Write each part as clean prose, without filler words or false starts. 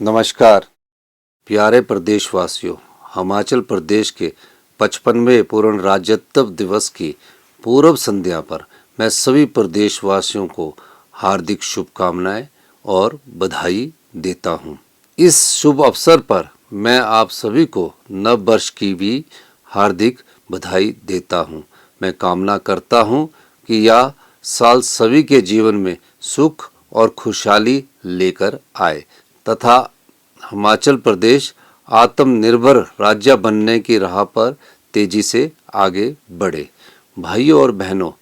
नमस्कार प्यारे प्रदेशवासियों। हिमाचल प्रदेश के 55वें पूर्ण राज्यत्व दिवस की पूर्व संध्या पर मैं सभी प्रदेशवासियों को हार्दिक शुभकामनाएं और बधाई देता हूं। इस शुभ अवसर पर मैं आप सभी को नव वर्ष की भी हार्दिक बधाई देता हूं। मैं कामना करता हूं कि यह साल सभी के जीवन में सुख और खुशहाली लेकर आए तथा हिमाचल प्रदेश आत्मनिर्भर राज्य बनने की राह पर तेजी से आगे बढ़े। भाइयों और बहनों,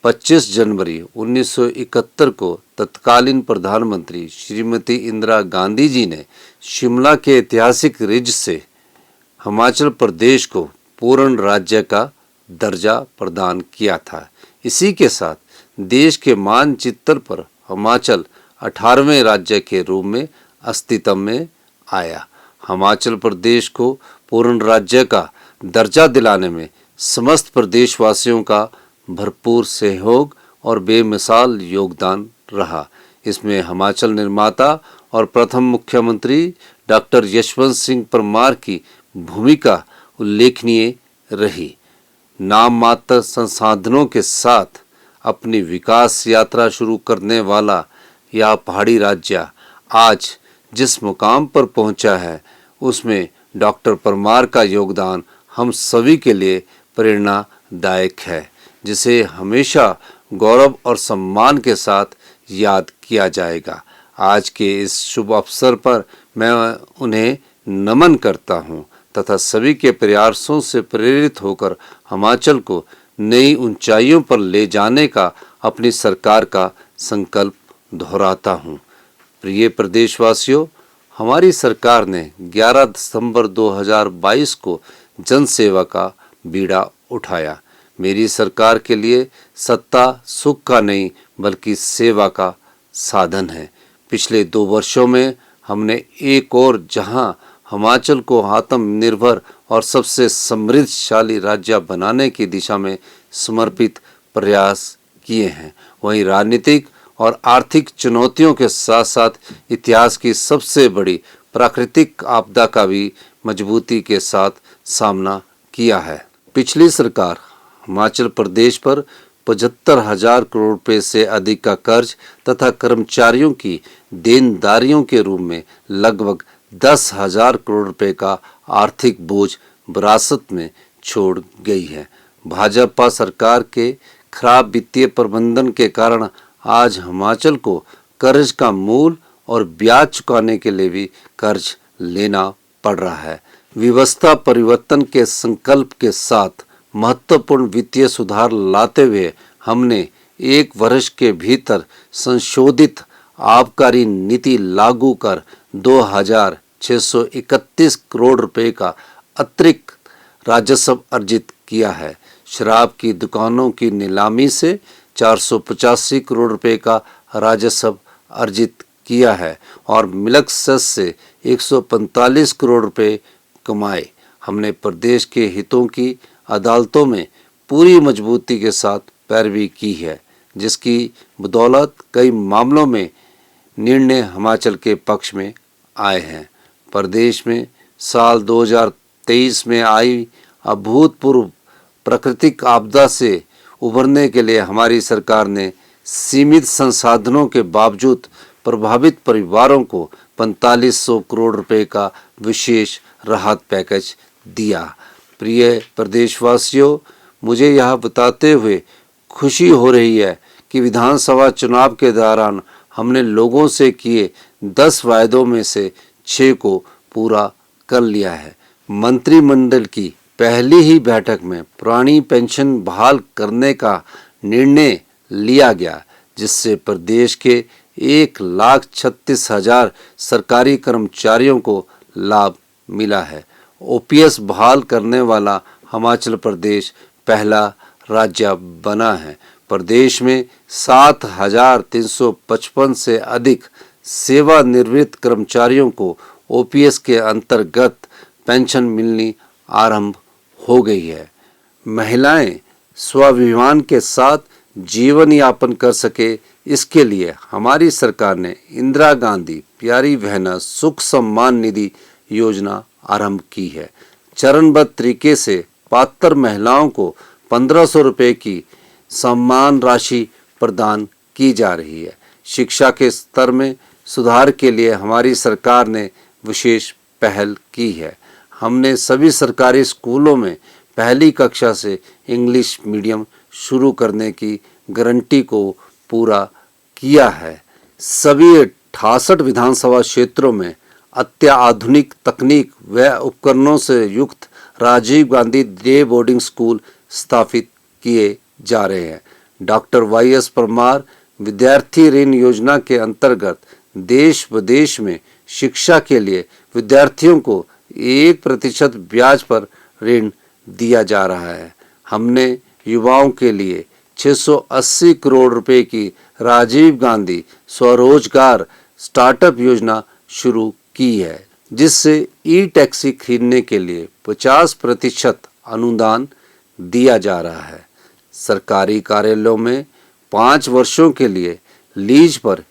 25 जनवरी 1971 को तत्कालीन प्रधानमंत्री श्रीमती इंदिरा गांधी जी ने शिमला के ऐतिहासिक रिज से हिमाचल प्रदेश को पूर्ण राज्य का दर्जा प्रदान किया था। इसी के साथ देश के मानचित्र पर हिमाचल 18वें राज्य के रूप में अस्तित्व में आया। हिमाचल प्रदेश को पूर्ण राज्य का दर्जा दिलाने में समस्त प्रदेशवासियों का भरपूर सहयोग और बेमिसाल योगदान रहा। इसमें हिमाचल निर्माता और प्रथम मुख्यमंत्री डॉक्टर यशवंत सिंह परमार की भूमिका उल्लेखनीय रही। नाम मात्र संसाधनों के साथ अपनी विकास यात्रा शुरू करने वाला यह पहाड़ी राज्य आज जिस मुकाम पर पहुंचा है, उसमें डॉक्टर परमार का योगदान हम सभी के लिए प्रेरणादायक है, जिसे हमेशा गौरव और सम्मान के साथ याद किया जाएगा। आज के इस शुभ अवसर पर मैं उन्हें नमन करता हूं तथा सभी के प्रयासों से प्रेरित होकर हिमाचल को नई ऊंचाइयों पर ले जाने का अपनी सरकार का संकल्प दोहराता हूं। प्रिय प्रदेशवासियों, हमारी सरकार ने 11 दिसंबर 2022 को जन सेवा का बीड़ा उठाया। मेरी सरकार के लिए सत्ता सुख का नहीं बल्कि सेवा का साधन है। पिछले 2 वर्षों में हमने एक और जहां हिमाचल को आत्मनिर्भर और सबसे समृद्धशाली राज्य बनाने की दिशा में समर्पित प्रयास किए हैं, वहीं राजनीतिक और आर्थिक चुनौतियों के साथ साथ इतिहास की सबसे बड़ी प्राकृतिक आपदा का भी मजबूती के साथ सामना किया है। पिछली सरकार हिमाचल प्रदेश पर 75,000 करोड़ रुपए से अधिक का कर्ज तथा कर्मचारियों की देनदारियों के रूप में लगभग 10,000 करोड़ रुपए का आर्थिक बोझ विरासत में छोड़ गई है। भाजपा सरकार के खराब वित्तीय प्रबंधन के कारण आज हिमाचल को कर्ज का मूल और ब्याज चुकाने के लिए भी कर्ज लेना पड़ रहा है। व्यवस्था परिवर्तन के संकल्प के साथ महत्वपूर्ण वित्तीय सुधार लाते हुए हमने 1 वर्ष के भीतर संशोधित आबकारी नीति लागू कर 2,631 करोड़ रुपए का अतिरिक्त राजस्व अर्जित किया है। शराब की दुकानों की नीलामी से 485 करोड़ रुपए का राजस्व अर्जित किया है और मिल्क सेस से 145 करोड़ रुपए कमाए। हमने प्रदेश के हितों की अदालतों में पूरी मजबूती के साथ पैरवी की है, जिसकी बदौलत कई मामलों में निर्णय हिमाचल के पक्ष में आए हैं। प्रदेश में साल 2023 में आई अभूतपूर्व प्राकृतिक आपदा से उभरने के लिए हमारी सरकार ने सीमित संसाधनों के बावजूद प्रभावित परिवारों को 4500 करोड़ रुपए का विशेष राहत पैकेज दिया। प्रिय प्रदेशवासियों, मुझे यह बताते हुए खुशी हो रही है कि विधानसभा चुनाव के दौरान हमने लोगों से किए 10 वायदों में से 6 को पूरा कर लिया है। मंत्रिमंडल की पहली ही बैठक में पुरानी पेंशन बहाल करने का निर्णय लिया गया, जिससे प्रदेश के 1,36,000 सरकारी कर्मचारियों को लाभ मिला है। ओपीएस बहाल करने वाला हिमाचल प्रदेश पहला राज्य बना है। प्रदेश में 7,355 से अधिक सेवानिवृत्त कर्मचारियों को ओपीएस के अंतर्गत पेंशन मिलनी आरंभ हो गई है। महिलाएं स्वाभिमान के साथ जीवन यापन कर सके, इसके लिए हमारी सरकार ने इंदिरा गांधी प्यारी बहना सुख सम्मान निधि योजना आरंभ की है। चरणबद्ध तरीके से पात्र महिलाओं को 1500 रुपये की सम्मान राशि प्रदान की जा रही है। शिक्षा के स्तर में सुधार के लिए हमारी सरकार ने विशेष पहल की है। हमने सभी सरकारी स्कूलों में पहली कक्षा से इंग्लिश मीडियम शुरू करने की गारंटी को पूरा किया है। सभी 68 विधानसभा क्षेत्रों में अत्याधुनिक तकनीक व उपकरणों से युक्त Rajiv Gandhi day boarding school स्थापित किए जा रहे हैं। डॉक्टर वाई.एस. परमार विद्यार्थी ऋण योजना के अंतर्गत देश विदेश में शिक्षा के लिए विद्यार्थियों को 1% ब्याज पर ऋण दिया जा रहा है। हमने युवाओं के लिए 680 करोड़ रुपए की राजीव गांधी स्वरोजगार स्टार्टअप योजना शुरू की है, जिससे ई टैक्सी खरीदने के लिए 50% अनुदान दिया जा रहा है। सरकारी कार्यालयों में 5 वर्षों के लिए लीज पर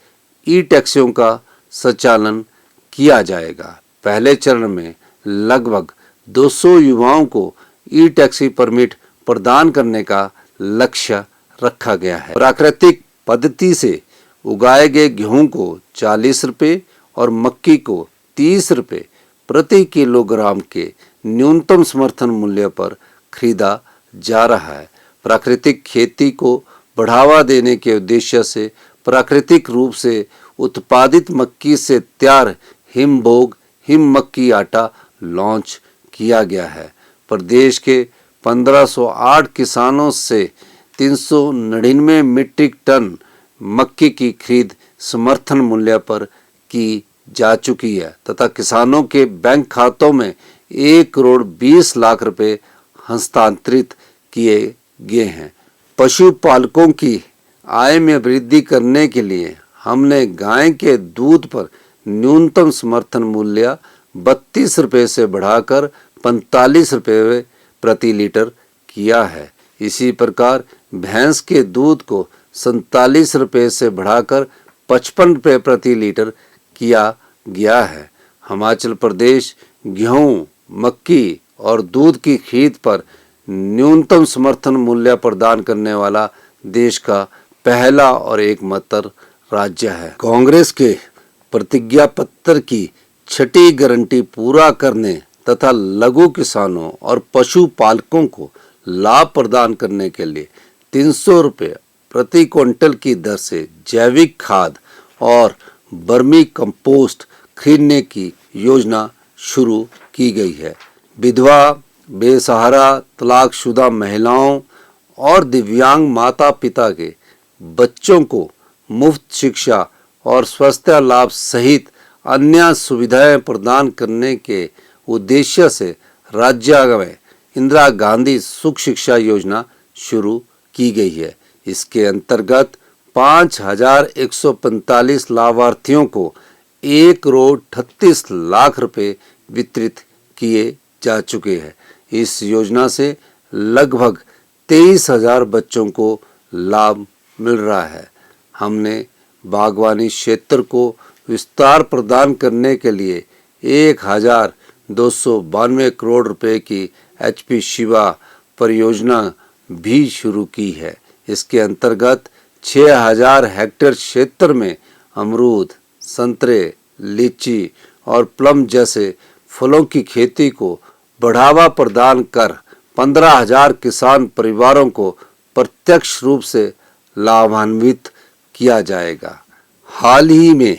ई टैक्सियों का संचालन किया जाएगा। पहले चरण में लगभग 200 युवाओं को ई टैक्सी परमिट प्रदान करने का लक्ष्य रखा गया है। प्राकृतिक पद्धति से उगाए गए गेहूं को 40 रुपये और मक्की को 30 रुपये प्रति किलोग्राम के न्यूनतम समर्थन मूल्य पर खरीदा जा रहा है। प्राकृतिक खेती को बढ़ावा देने के उद्देश्य से प्राकृतिक रूप से उत्पादित मक्की से तैयार हिमभोग हिम मक्की आटा लॉन्च किया गया है। प्रदेश के 1508 किसानों से 399 मीट्रिक टन मक्की की खरीद समर्थन मूल्य पर की जा चुकी है तथा किसानों के बैंक खातों में 1 करोड़ 20 लाख रुपए हस्तांतरित किए गए हैं। पशुपालकों की आय में वृद्धि करने के लिए हमने गाय के दूध पर न्यूनतम समर्थन मूल्य 32 रुपये से बढ़ाकर 45 रुपये प्रति लीटर किया है। इसी प्रकार भैंस के दूध को 47 रुपये से बढ़ाकर 55 रुपये प्रति लीटर किया गया है। हिमाचल प्रदेश गेहूं, मक्की और दूध की खरीद पर न्यूनतम समर्थन मूल्य प्रदान करने वाला देश का पहला और एकमात्र राज्य है। कांग्रेस के प्रतिज्ञा पत्र की छठी गारंटी पूरा करने तथा लघु किसानों और पशुपालकों को लाभ प्रदान करने के लिए 300 रुपये प्रति क्विंटल की दर से जैविक खाद और बर्मी कंपोस्ट खरीदने की योजना शुरू की गई है। विधवा, बेसहारा, तलाकशुदा महिलाओं और दिव्यांग माता पिता के बच्चों को मुफ्त शिक्षा और स्वास्थ्य लाभ सहित अन्य सुविधाएं प्रदान करने के उद्देश्य से राज्य में इंदिरा गांधी सुख शिक्षा योजना शुरू की गई है। इसके अंतर्गत 5145 लाभार्थियों को 1 करोड़ 38 लाख रुपए वितरित किए जा चुके हैं। इस योजना से लगभग 23,000 बच्चों को लाभ मिल रहा है। हमने बागवानी क्षेत्र को विस्तार प्रदान करने के लिए 1292 करोड़ रुपए की HP शिवा परियोजना भी शुरू की है। इसके अंतर्गत 6000 हेक्टेयर क्षेत्र में अमरूद, संतरे, लीची और प्लम जैसे फलों की खेती को बढ़ावा प्रदान कर 15,000 किसान परिवारों को प्रत्यक्ष रूप से लाभान्वित किया जाएगा। हाल ही में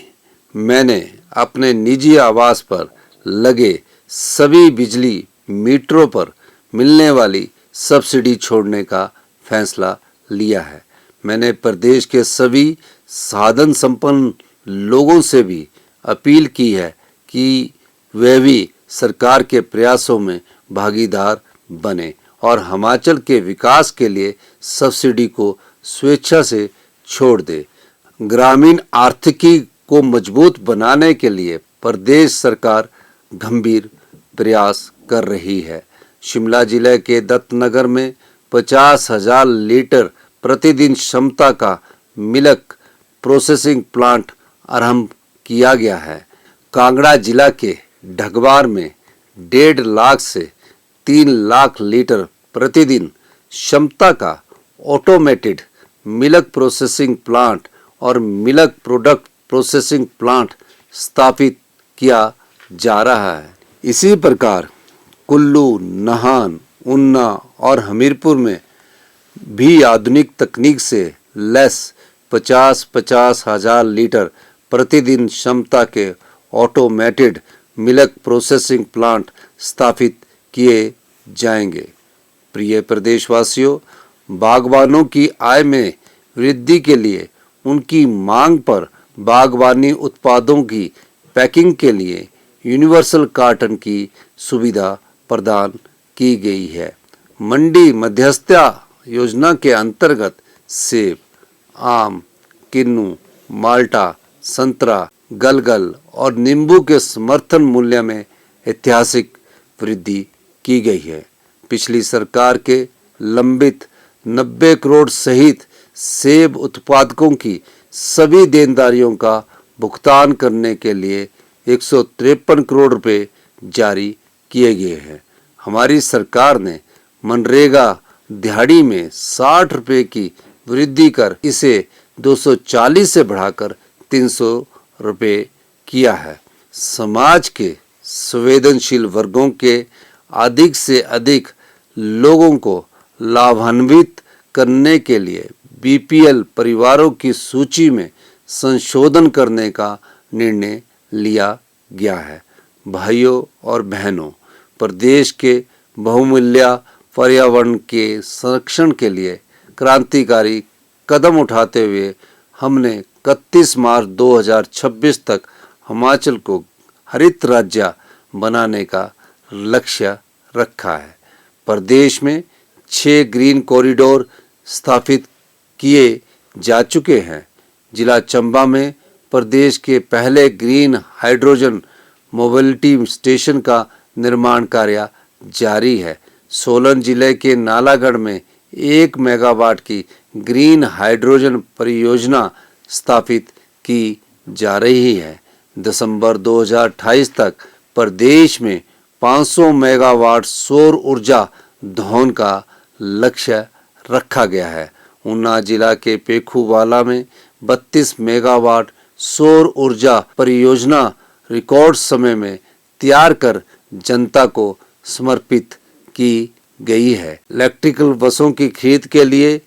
मैंने अपने निजी आवास पर लगे सभी बिजली मीटरों पर मिलने वाली सब्सिडी छोड़ने का फैसला लिया है। मैंने प्रदेश के सभी साधन संपन्न लोगों से भी अपील की है कि वे भी सरकार के प्रयासों में भागीदार बने और हिमाचल के विकास के लिए सब्सिडी को स्वेच्छा से छोड़ दे। ग्रामीण आर्थिकी को मजबूत बनाने के लिए प्रदेश सरकार गंभीर प्रयास कर रही है। शिमला जिले के दत्तनगर में 50,000 लीटर प्रतिदिन क्षमता का मिल्क प्रोसेसिंग प्लांट आरंभ किया गया है। कांगड़ा जिला के ढगवार में 1.5 लाख से 3 लाख लीटर प्रतिदिन क्षमता का ऑटोमेटेड मिल्क प्रोसेसिंग प्लांट और मिल्क प्रोडक्ट प्रोसेसिंग प्लांट स्थापित किया जा रहा है। इसी प्रकार कुल्लू, नाहन, ऊना और हमीरपुर में भी आधुनिक तकनीक से लैस 50-50 हजार लीटर प्रतिदिन क्षमता के ऑटोमेटेड मिल्क प्रोसेसिंग प्लांट स्थापित किए जाएंगे। प्रिय प्रदेशवासियों, बागवानों की आय में वृद्धि के लिए उनकी मांग पर बागवानी उत्पादों की पैकिंग के लिए यूनिवर्सल कार्टन की सुविधा प्रदान की गई है। मंडी मध्यस्थता योजना के अंतर्गत सेब, आम, किन्नू, माल्टा, संतरा, गलगल और नींबू के समर्थन मूल्य में ऐतिहासिक वृद्धि की गई है। पिछली सरकार के लंबित 90 करोड़ सहित सेब उत्पादकों की सभी देनदारियों का भुगतान करने के लिए 153 करोड़ रुपए जारी किए गए हैं। हमारी सरकार ने मनरेगा दिहाड़ी में 60 रुपए की वृद्धि कर इसे 240 से बढ़ाकर 300 रुपए किया है। समाज के संवेदनशील वर्गों के अधिक से अधिक लोगों को लाभान्वित करने के लिए बीपीएल परिवारों की सूची में संशोधन करने का निर्णय लिया गया है। भाइयों और बहनों, प्रदेश के बहुमूल्य पर्यावरण के संरक्षण के लिए क्रांतिकारी कदम उठाते हुए हमने 31 मार्च 2026 तक हिमाचल को हरित राज्य बनाने का लक्ष्य रखा है। प्रदेश में 6 ग्रीन कॉरिडोर स्थापित किए जा चुके हैं। जिला चंबा में प्रदेश के पहले ग्रीन हाइड्रोजन मोबिलिटी स्टेशन का निर्माण कार्य जारी है। सोलन जिले के नालागढ़ में 1 मेगावाट की ग्रीन हाइड्रोजन परियोजना स्थापित की जा रही है। दिसंबर 2028 तक प्रदेश में 500 मेगावाट सौर ऊर्जा धोन का लक्ष्य रखा गया है। ऊना जिला के पेखूवाला में 32 मेगावाट सौर ऊर्जा परियोजना रिकॉर्ड समय में तैयार कर जनता को समर्पित की गई है। इलेक्ट्रिकल बसों की खरीद के लिए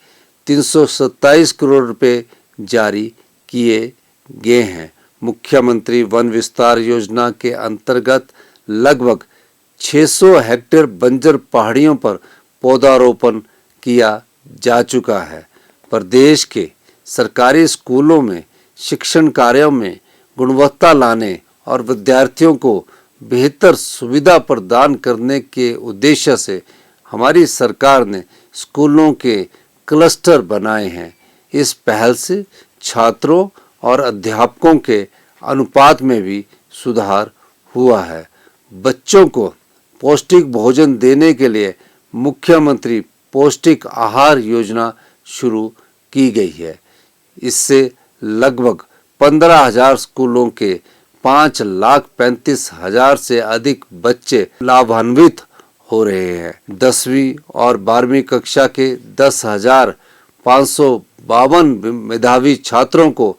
327 करोड़ रुपए जारी किए गए हैं। मुख्यमंत्री वन विस्तार योजना के अंतर्गत लगभग 600 हेक्टेयर बंजर पहाड़ियों पर पौधारोपण किया जा चुका है। प्रदेश के सरकारी स्कूलों में शिक्षण कार्यों में गुणवत्ता लाने और विद्यार्थियों को बेहतर सुविधा प्रदान करने के उद्देश्य से हमारी सरकार ने स्कूलों के क्लस्टर बनाए हैं। इस पहल से छात्रों और अध्यापकों के अनुपात में भी सुधार हुआ है। बच्चों को पौष्टिक भोजन देने के लिए मुख्यमंत्री पौष्टिक आहार योजना शुरू की गई है। इससे लगभग 15,000 स्कूलों के 5,35,000 से अधिक बच्चे लाभान्वित हो रहे हैं। 10वीं और 12वीं कक्षा के 10,552 मेधावी छात्रों को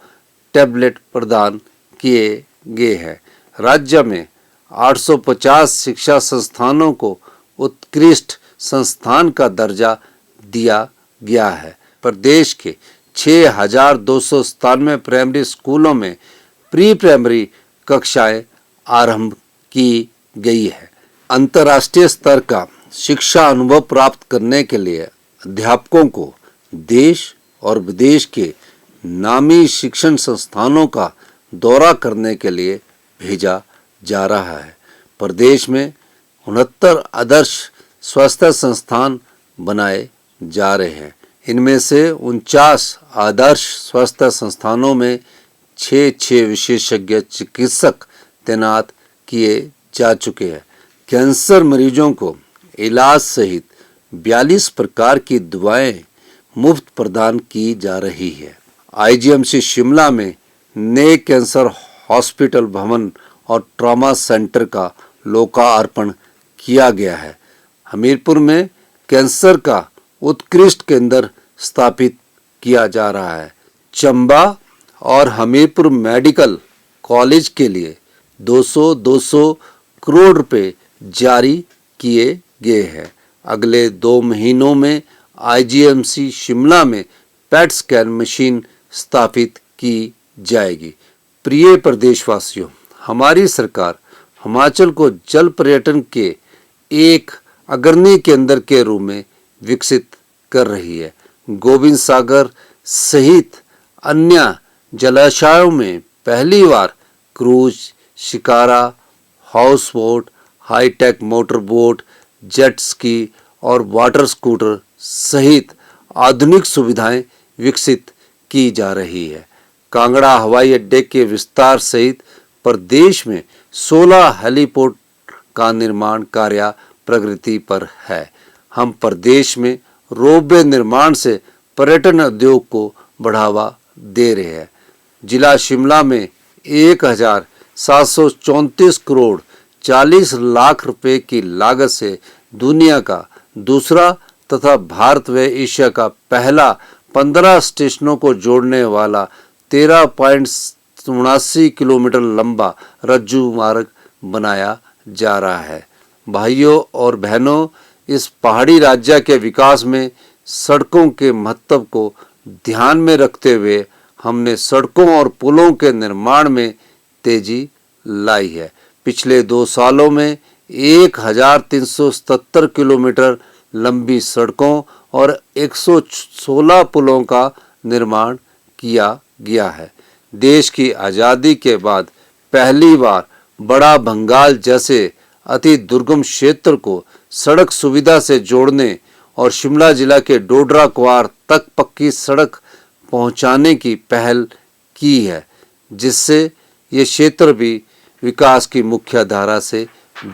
टैबलेट प्रदान किए गए हैं। राज्य में 850 शिक्षा संस्थानों को उत्कृष्ट संस्थान का दर्जा दिया गया है। प्रदेश के 6,297 प्राइमरी स्कूलों में प्री प्राइमरी कक्षाएं आरंभ की गई है। अंतर्राष्ट्रीय स्तर का शिक्षा अनुभव प्राप्त करने के लिए अध्यापकों को देश और विदेश के नामी शिक्षण संस्थानों का दौरा करने के लिए भेजा जा रहा है। प्रदेश में 69 आदर्श स्वास्थ्य संस्थान बनाए जा रहे हैं। इनमें से 49 आदर्श स्वास्थ्य संस्थानों में 6 विशेषज्ञ चिकित्सक तैनात किए जा चुके हैं। कैंसर मरीजों को इलाज सहित 42 प्रकार की दवाएं मुफ्त प्रदान की जा रही है। आईजीएमसी शिमला में नए कैंसर हॉस्पिटल भवन और ट्रॉमा सेंटर का लोकार्पण किया गया है। हमीरपुर में कैंसर का उत्कृष्ट केंद्र स्थापित किया जा रहा है। चंबा और हमीरपुर मेडिकल कॉलेज के लिए 200 करोड़ रुपए जारी किए गए हैं। अगले 2 महीनों में आईजीएमसी शिमला में पेट स्कैन मशीन स्थापित की जाएगी। प्रिय प्रदेशवासियों, हमारी सरकार हिमाचल को जल पर्यटन के एक अग्रणी केंद्र के रूप में विकसित कर रही है। गोविंद सागर सहित अन्य जलाशयों में पहली बार cruise, shikara, house boat, hi-tech motor boat, jet ski और वाटर स्कूटर सहित आधुनिक सुविधाएं विकसित की जा रही है। कांगड़ा हवाई अड्डे के विस्तार सहित प्रदेश में 16 हेलीपोर्ट का निर्माण कार्य प्रगति पर है। हम प्रदेश में रोपवे निर्माण से पर्यटन उद्योग को बढ़ावा दे रहे हैं। जिला शिमला में 1734 करोड़ 40 लाख रुपए की लागत से दुनिया का दूसरा तथा भारत व एशिया का पहला 15 स्टेशनों को जोड़ने वाला 13.79 किलोमीटर लंबा रज्जू मार्ग बनाया जा रहा है। भाइयों और बहनों, इस पहाड़ी राज्य के विकास में सड़कों के महत्व को ध्यान में रखते हुए हमने सड़कों और पुलों के निर्माण में तेजी लाई है। पिछले 2 सालों में 1377 किलोमीटर लंबी सड़कों और 116 पुलों का निर्माण किया गया है। देश की आज़ादी के बाद पहली बार बड़ा भंगाल जैसे अति दुर्गम क्षेत्र को सड़क सुविधा से जोड़ने और शिमला जिला के डोडरा क्वार तक पक्की सड़क पहुंचाने की पहल की है, जिससे ये क्षेत्र भी विकास की मुख्य धारा से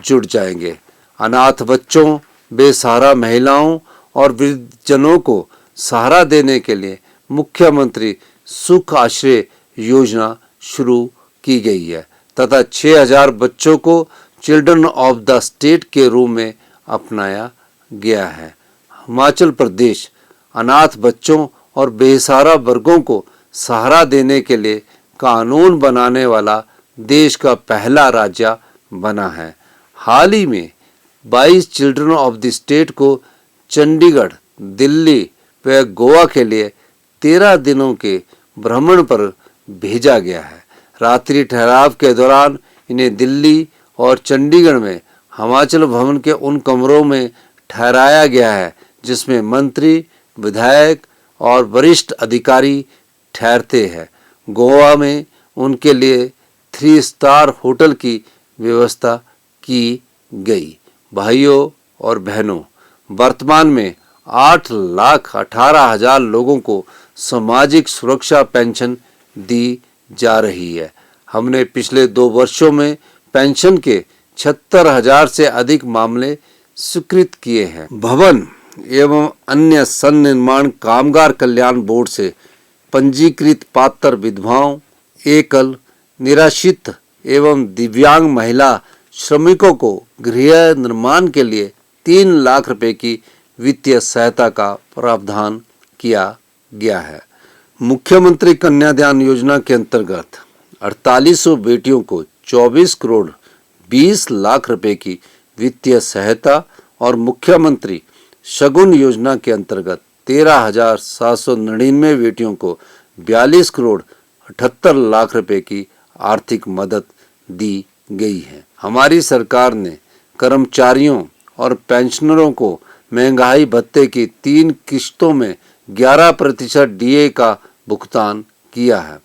जुड़ जाएंगे। अनाथ बच्चों, बेसहारा महिलाओं और वृद्धजनों को सहारा देने के लिए मुख्यमंत्री सुख आश्रय योजना शुरू की गई है तथा 6000 बच्चों को चिल्ड्रन ऑफ द स्टेट के रूप में अपनाया गया है। हिमाचल प्रदेश अनाथ बच्चों और बेसहारा वर्गों को सहारा देने के लिए कानून बनाने वाला देश का पहला राज्य बना है। हाल ही में 22 चिल्ड्रन ऑफ द स्टेट को चंडीगढ़, दिल्ली व गोवा के लिए 13 दिनों के भ्रमण पर भेजा गया है। रात्रि ठहराव के दौरान इन्हें दिल्ली और चंडीगढ़ में हिमाचल भवन के उन कमरों में ठहराया गया है जिसमें मंत्री, विधायक और वरिष्ठ अधिकारी ठहरते हैं। गोवा में उनके लिए 3 स्टार होटल की व्यवस्था की गई। भाइयों और बहनों, वर्तमान में 8,18,000 लोगों को सामाजिक सुरक्षा पेंशन दी जा रही है। हमने पिछले 2 वर्षों में पेंशन के 76,000 से अधिक मामले स्वीकृत किए हैं। भवन एवं अन्य सन्निर्माण कामगार कल्याण बोर्ड से पंजीकृत पात्र विधवाओं, एकल, निराश्रित एवं दिव्यांग महिला श्रमिकों को गृह निर्माण के लिए 3 लाख रुपए की वित्तीय सहायता का प्रावधान किया गया है। मुख्यमंत्री कन्यादान योजना के अंतर्गत 4800 बेटियों को 24 करोड़ 20 लाख रुपए की वित्तीय सहायता और मुख्यमंत्री शगुन योजना के अंतर्गत 13,799 बेटियों को 42 करोड़ 78 लाख रुपए की आर्थिक मदद दी गई है। हमारी सरकार ने कर्मचारियों और पेंशनरों को महंगाई भत्ते की 3 किश्तों में 11% डीए का भुगतान किया है।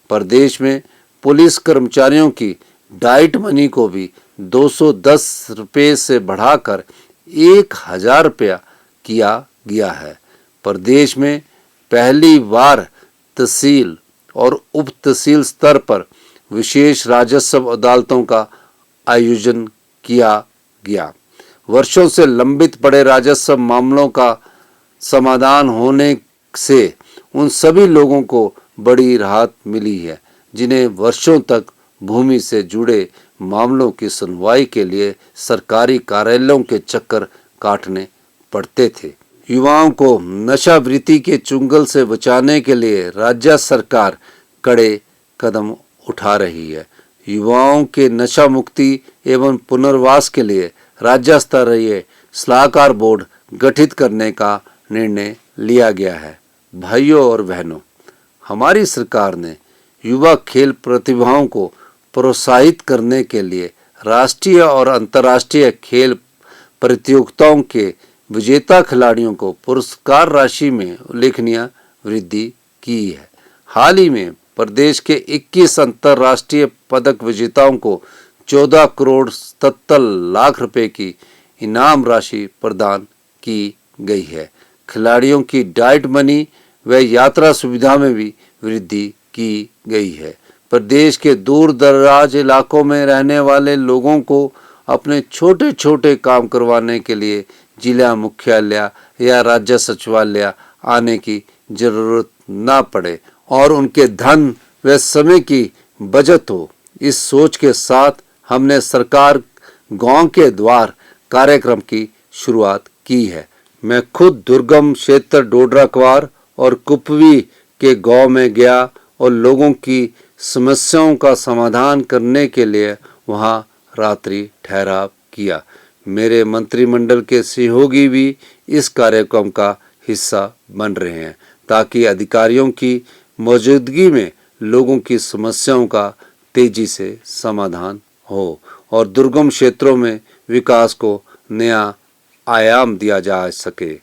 प्रदेश में पुलिस कर्मचारियों की डाइट मनी को भी 210 रुपये से बढ़ाकर 1,000 रुपया किया गया है। प्रदेश में पहली बार तहसील और उप तहसील स्तर पर विशेष राजस्व अदालतों का आयोजन किया गया। वर्षों से लंबित पड़े राजस्व मामलों का समाधान होने से उन सभी लोगों को बड़ी राहत मिली है जिन्हें वर्षों तक भूमि से जुड़े मामलों की सुनवाई के लिए सरकारी कार्यालयों के चक्कर काटने पड़ते थे। युवाओं को नशावृत्ति के चुंगल से बचाने के लिए राज्य सरकार कड़े कदम उठा रही है। युवाओं के नशा मुक्ति एवं पुनर्वास के लिए राज्य स्तरीय सलाहकार बोर्ड गठित करने का निर्णय लिया गया है। भाइयों और बहनों, हमारी सरकार ने युवा खेल प्रतिभाओं को प्रोत्साहित करने के लिए राष्ट्रीय और अंतर्राष्ट्रीय खेल प्रतियोगिताओं के विजेता खिलाड़ियों को पुरस्कार राशि में उल्लेखनीय वृद्धि की है। हाल ही में प्रदेश के 21 अंतर्राष्ट्रीय पदक विजेताओं को 14 करोड़ 77 लाख रुपए की इनाम राशि प्रदान की गई है। खिलाड़ियों की डाइट मनी व यात्रा सुविधा में भी वृद्धि की गई है। प्रदेश के दूर दराज इलाकों में रहने वाले लोगों को अपने छोटे छोटे काम करवाने के लिए जिला मुख्यालय या राज्य सचिवालय आने की जरूरत न पड़े और उनके धन व समय की बचत हो। इस सोच के साथ हमने सरकार गांव के द्वार कार्यक्रम की शुरुआत की है। मैं खुद दुर्गम क्षेत्र डोडराक्वार और कुपवी के गांव में गया और लोगों की समस्याओं का समाधान करने के लिए वहां रात्रि ठहराव किया। मेरे मंत्रिमंडल के सहयोगी भी इस कार्यक्रम का हिस्सा बन रहे हैं ताकि अधिकारियों की मौजूदगी में लोगों की समस्याओं का तेजी से समाधान हो और दुर्गम क्षेत्रों में विकास को नया आयाम दिया जा सके।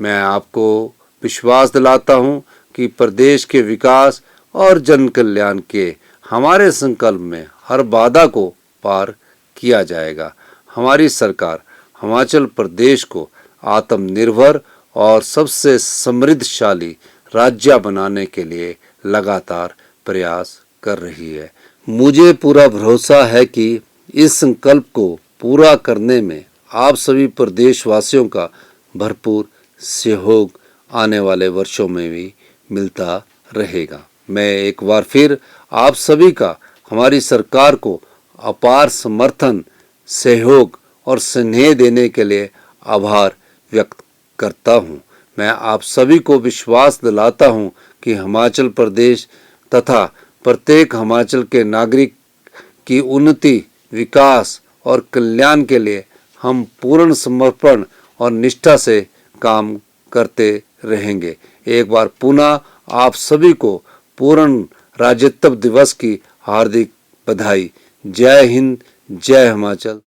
मैं आपको विश्वास दिलाता हूं कि प्रदेश के विकास और जन कल्याण के हमारे संकल्प में हर बाधा को पार किया जाएगा। हमारी सरकार हिमाचल प्रदेश को आत्मनिर्भर और सबसे समृद्धशाली राज्य बनाने के लिए लगातार प्रयास कर रही है। मुझे पूरा भरोसा है कि इस संकल्प को पूरा करने में आप सभी प्रदेशवासियों का भरपूर सहयोग आने वाले वर्षों में भी मिलता रहेगा। मैं एक बार फिर आप सभी का हमारी सरकार को अपार समर्थन, सहयोग और स्नेह देने के लिए आभार व्यक्त करता हूं। मैं आप सभी को विश्वास दिलाता हूं कि हिमाचल प्रदेश तथा प्रत्येक हिमाचल के नागरिक की उन्नति, विकास और कल्याण के लिए हम पूर्ण समर्पण और निष्ठा से काम करते रहेंगे। एक बार पुनः आप सभी को पूर्ण राज्योत्सव दिवस की हार्दिक बधाई। जय हिंद, जय हिमाचल।